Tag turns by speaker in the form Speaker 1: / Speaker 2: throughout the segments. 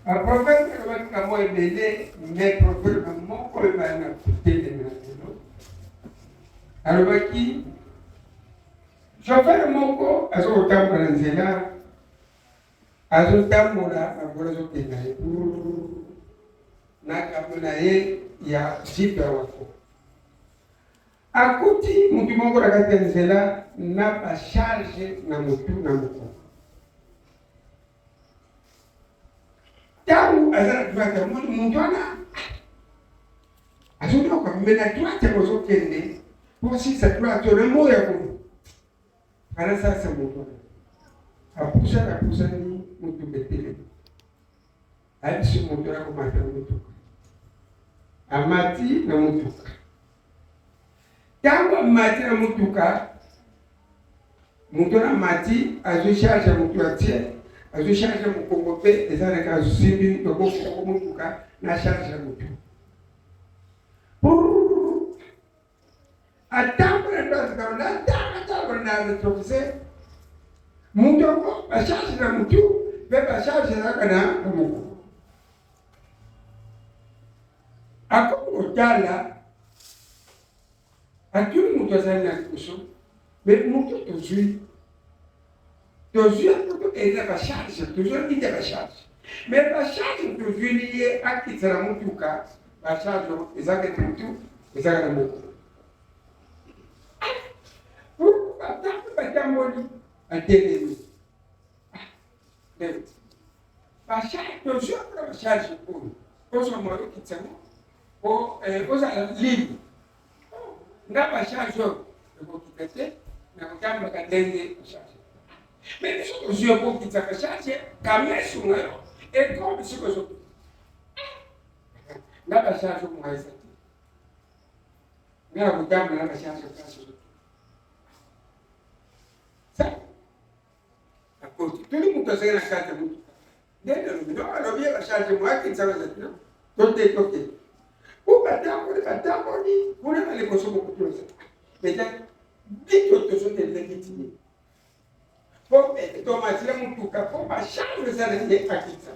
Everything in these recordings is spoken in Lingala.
Speaker 1: Un prophète qui m'a aidé, mais prophète moko m'a coûté de alors qui chauffeur moko azotambola nzela azotambola akola zokenda ye nakambo na ye ya jipe wako akuti mutu moko na kati ya nzela na basharge na mutu na moko tangu azala droite mutu wana azotoka mena droite kozokende posisa droite ole moya kuno ana sasa mutu apusa ni mutu betele alisi mutu na kumata mutu amati na mutuka tangu amati na mutuka mutu na mati azosharge mutu atie azosharge mukongo pe ezalaka azosimbi tokofoko mutuka na charge mutu atambola ndozikaona atambola na retrofise mutu ako basharge na mutu pe basharge na mukongo ako otala atuli mutu azali na liboso me mutu tozwi apoto eza basharge tozwi inde basharge me basharge tozwili ye akitisa na mutuka basharge ezaka na mutu ezaka na moko batambo batamboli batelemi basharge tozwi apola basharge oyo ozwa okitisa ozala libre nga basharge oyo ekokita te na kotambaka ndenge basharge me biso tozwi okokita basharge kamesunga yo eko biso kozokita nga basharge omonga eza te nga na kotambola na basharge kasi ozokita sa akoti toli mutu azali na kati ya mutuka ndenge alobi no alobi ye basharge mo akitisa bazati no tote batamboli kuna na liboso mokutuloza meta bito tozotende kitini po tomatila mutuka po basharge ezala ye akitisa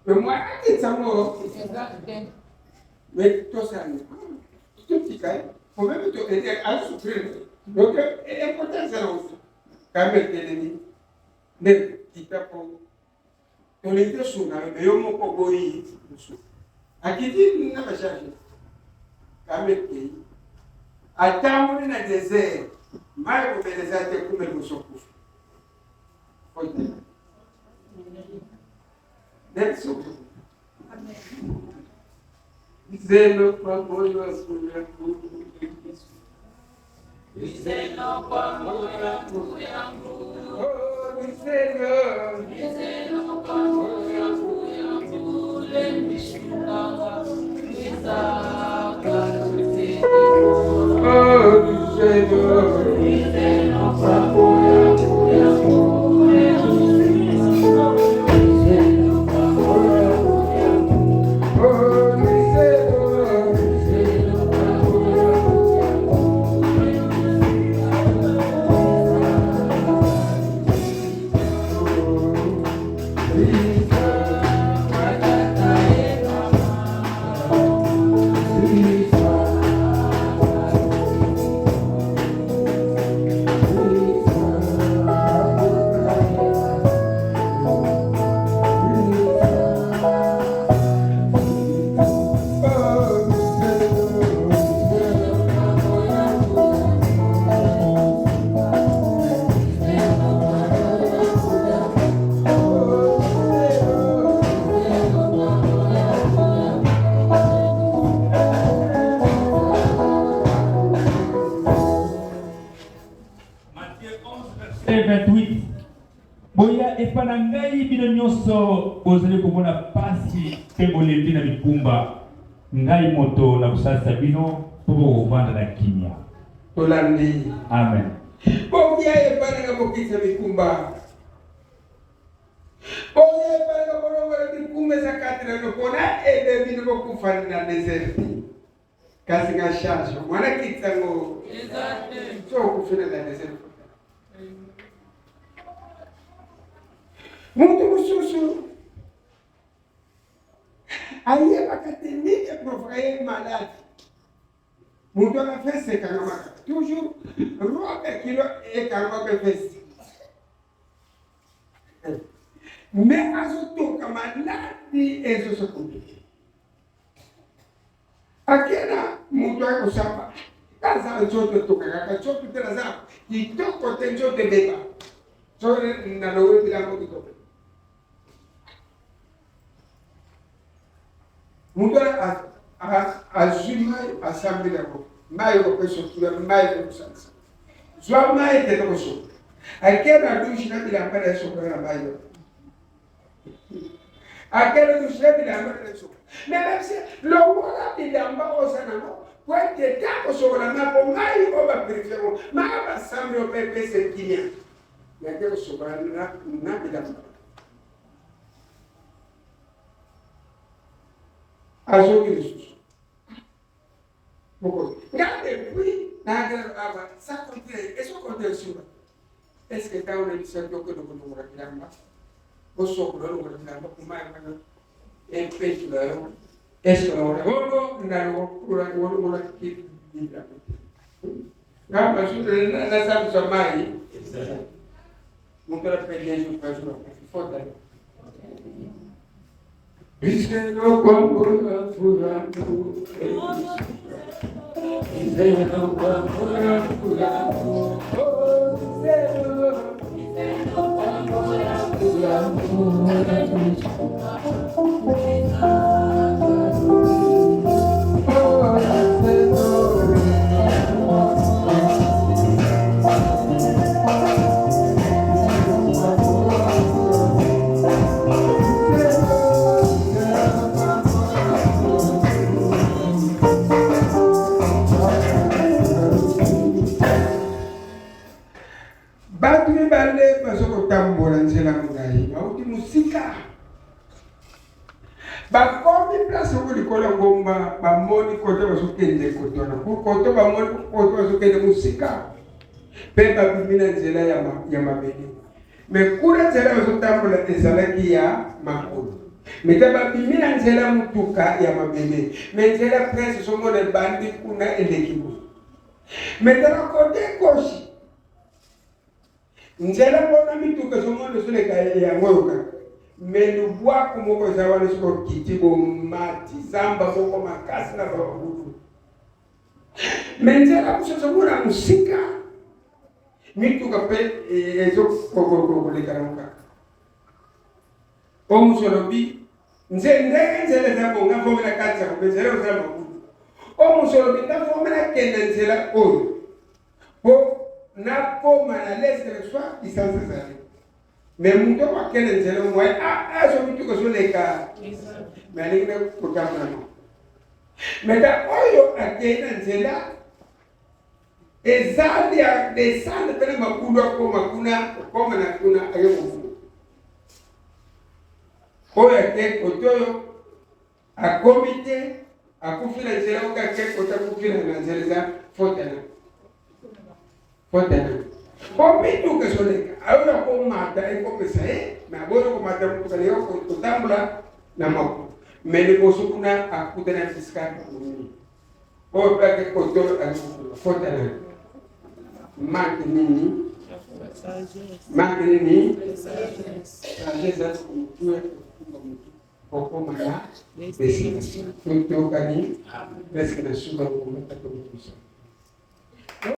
Speaker 1: me mwa akitisa mo me tosani totika po meme to asouffrir donc importance na oso kametelemi nde kita po tolete suna me yo moko boyi musu akiti na basharge kamete atamboli na désert mai komeleza te kume musokufa ote netso zelo kwa moyo wangu zelo kwa moyo wangu oh zelo kwa moyo wangu lemishunga
Speaker 2: epanangai bino nyonso bozali komona pasi pe bolembi na bikumba ngai moto na kusasa bino po bokovanda na kimia
Speaker 1: tolandi
Speaker 2: amen
Speaker 1: bokia epananga bokisa bikumba bokia epananga bolongola bikumba za katira lokona ebe bino bokufana na deserti kasi nga charge mwana kitsango exacte so kufina na deserti muntu mususu Aïe, pas qu'à tenir et provoquer malade. Mon doigt a fait c'est quand même toujours robe qui est quand même fait. Mais à ce tour, comme malade, et ce se complique. Akena mtu wako shamba kaza chote tukaka chote tena za kitoko tenjote beba chote na lowe bila mtu mtu azima asambile ko mayo ko peso mayo ko sansa zwa mayo te ko so akena dushi na bila mbele so ko na mayo akena dushi na bila mbele so mais le roi il a pas osé non quoi que tant que la ma pour mai on va préférer ma va sembler au pépé c'est qui vient il y a quelque chose na bila ajo Christ beaucoup regardez puis na ava ça compte est-ce qu'on compte sur est-ce que quand on est sur que nous regardons au socle nous regardons pour mai et puis est-ce que nous regardons na qui na parce que na sabe só mais não quero perder o prazo não foda Iseno kwambura furaku Iseno kwambura furaku Iseno kwambura Bakomi place où les collègues gomba bamoni côté basukende kotona koto bamoni koto basukende musika pe babimina nzela ya mabele mais kula nzela bazotambola ezalaki ya makolo mais babimina nzela mutuka ya mabele mais nzela prince somone bandi kuna elekibu mais dans côté gauche nzela bona mituka somone suleka ya ngoyoka mais le bois comme on va le sport qui dit bon mati zamba moko makasi na babudu mais nzela kushotomura musika mituka pe ezo kokoko le karamuka o musolobi nzela za bonga fomela katsa ko nzela za babudu o musolobi ta fomela kenda nzela o po na koma na l'est soit distance zali mais muto wa kene nzela mwa so bitu ko soleka mais ali ne ko tamna no mais da oyo akena nzela ezali ya descendre pele makudo ko makuna koma na kuna ayo oyo ake kotoyo akomite akufila nzela ukake kotakufila na nzela za fotana Omitu que soleka, ahora con mata e con pesae, me aboro con mata con saleo con tutambula na mako. Me le poso kuna akuta na fiscal kuni. O para que koto fota na. Manque nini? Sagesse tu poko mala, besina. Tu kani, besina suba ko mata ko